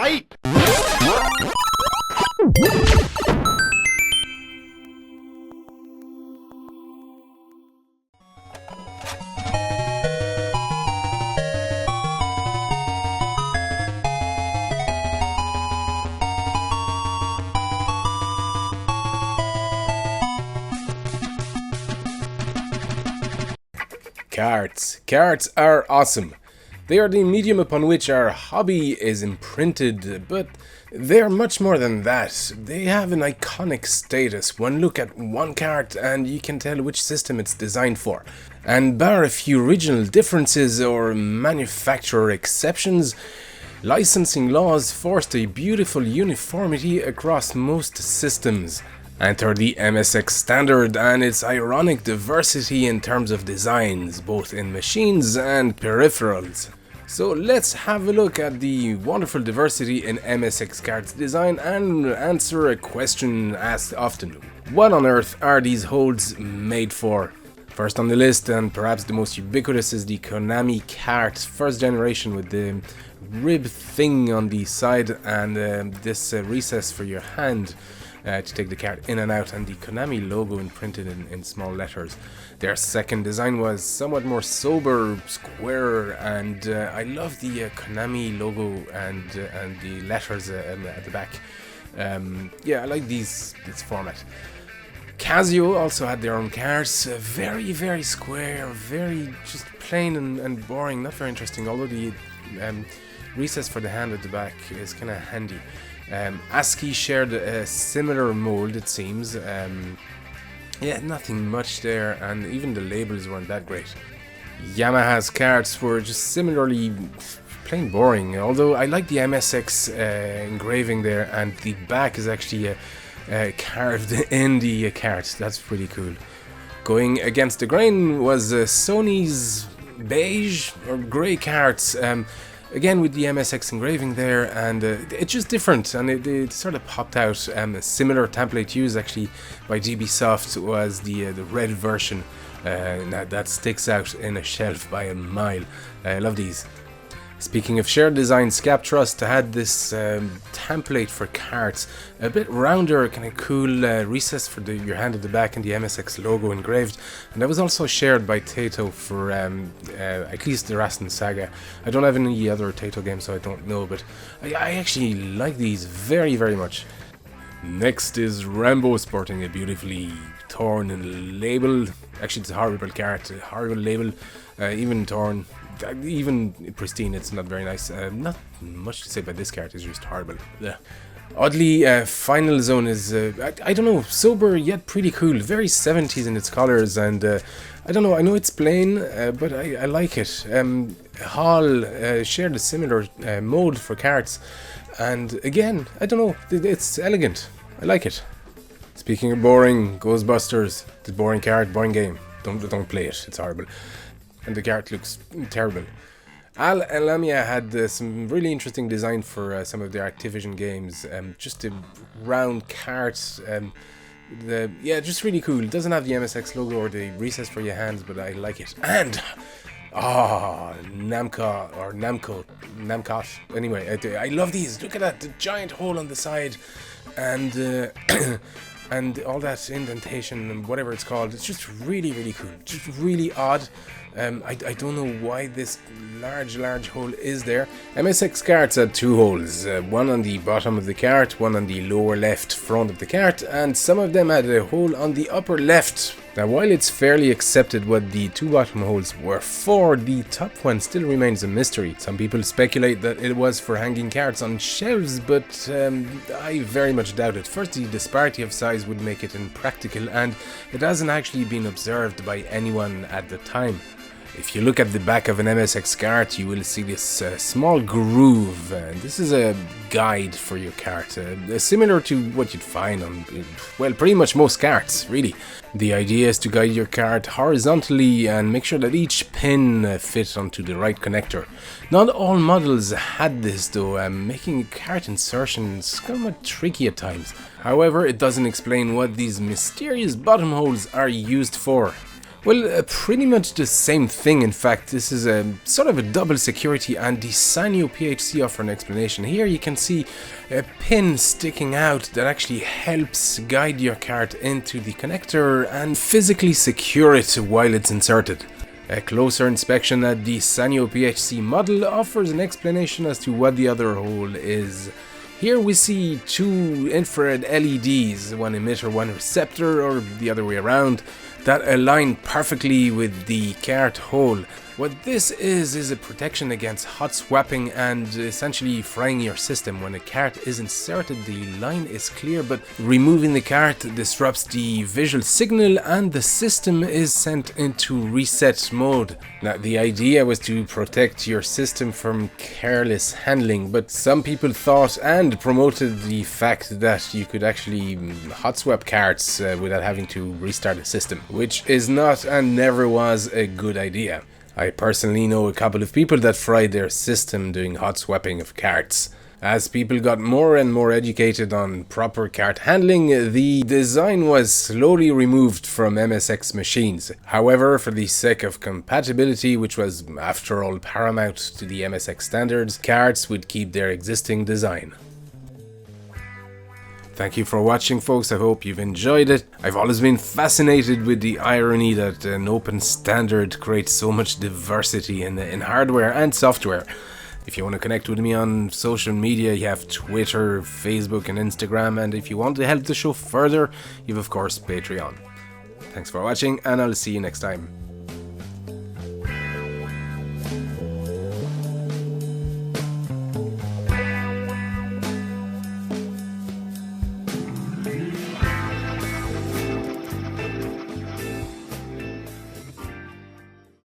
Fight! Carts. Carts are awesome. They are the medium upon which our hobby is imprinted, but they are much more than that. They have an iconic status. One look at one cart and you can tell which system it's designed for. And bar a few regional differences or manufacturer exceptions, licensing laws forced a beautiful uniformity across most systems. Enter the MSX standard and its ironic diversity in terms of designs, both in machines and peripherals. So let's have a look at the wonderful diversity in MSX Carts design and answer a question asked often. What on earth are these holds made for? First on the list, and perhaps the most ubiquitous, is the Konami Cart, first generation, with the rib thing on the side and this recess for your hand to take the cart in and out, and the Konami logo imprinted in small letters. Their second design was somewhat more sober, square, and I love the Konami logo and the letters at the back. Yeah, I like this format. Casio also had their own cars, very, very square, very just plain and boring, not very interesting, although the recess for the hand at the back is kind of handy. ASCII shared a similar mold, it seems. Yeah, nothing much there, and even the labels weren't that great. Yamaha's carts were just similarly plain boring, although I like the MSX engraving there, and the back is actually carved in the cart. That's pretty cool. Going against the grain was Sony's beige or grey carts. Again with the MSX engraving there, and it's just different, and it sort of popped out. A similar template used actually by GB Soft was the red version. Now that sticks out in a shelf by a mile. I love these. Speaking of shared design, Scap Trust had this template for carts, a bit rounder, kind of cool recess for your hand at the back and the MSX logo engraved, and that was also shared by Taito for at least the Rasen Saga. I don't have any other Taito games, so I don't know, but I actually like these very, very much. Next is Rambo, sporting a beautifully torn label. Actually, it's a horrible cart, a horrible label, even torn. Even pristine, it's not very nice. Not much to say about this cart, it's just horrible. Ugh. Oddly, Final Zone is, I don't know, sober yet pretty cool. Very 70s in its colors, and I don't know, I know it's plain, but I like it. Hall shared a similar mode for carts, and again, I don't know, it's elegant. I like it. Speaking of boring, Ghostbusters, the boring cart, boring game. Don't play it, it's horrible. And the cart looks terrible. Al and Lamia had some really interesting design for some of their Activision games. Just a round cart. Yeah, just really cool. It doesn't have the MSX logo or the recess for your hands, but I like it. And Namcot. Anyway, I love these. Look at that, the giant hole on the side, and and all that indentation and whatever it's called. It's just really, really cool. Just really odd. I don't know why this large hole is there. MSX Carts had two holes, one on the bottom of the cart, one on the lower left front of the cart, and some of them had a hole on the upper left. Now, while it's fairly accepted what the two bottom holes were for, the top one still remains a mystery. Some people speculate that it was for hanging carts on shelves, but I very much doubt it. First, the disparity of size would make it impractical, and it hasn't actually been observed by anyone at the time. If you look at the back of an MSX cart, you will see this small groove. This is a guide for your cart, similar to what you'd find on, well, pretty much most carts, really. The idea is to guide your cart horizontally and make sure that each pin fits onto the right connector. Not all models had this though, making cart insertions kind of tricky at times. However, it doesn't explain what these mysterious bottom holes are used for. Well, pretty much the same thing. In fact, this is a sort of a double security, and the Sanyo PHC offer an explanation. Here you can see a pin sticking out that actually helps guide your cart into the connector and physically secure it while it's inserted. A closer inspection at the Sanyo PHC model offers an explanation as to what the other hole is. Here we see two infrared LEDs, one emitter, one receptor, or the other way around, that align perfectly with the cart hole. What this is a protection against hot swapping and essentially frying your system. When a cart is inserted, the line is clear, but removing the cart disrupts the visual signal and the system is sent into reset mode. Now, the idea was to protect your system from careless handling, but some people thought and promoted the fact that you could actually hot swap carts without having to restart the system, which is not and never was a good idea. I personally know a couple of people that fried their system doing hot swapping of carts. As people got more and more educated on proper cart handling, the design was slowly removed from MSX machines. However, for the sake of compatibility, which was after all paramount to the MSX standards, carts would keep their existing design. Thank you for watching, folks. I hope you've enjoyed it. I've always been fascinated with the irony that an open standard creates so much diversity in hardware and software. If you want to connect with me on social media, you have Twitter, Facebook and Instagram, and if you want to help the show further, you've of course Patreon. Thanks for watching, and I'll see you next time.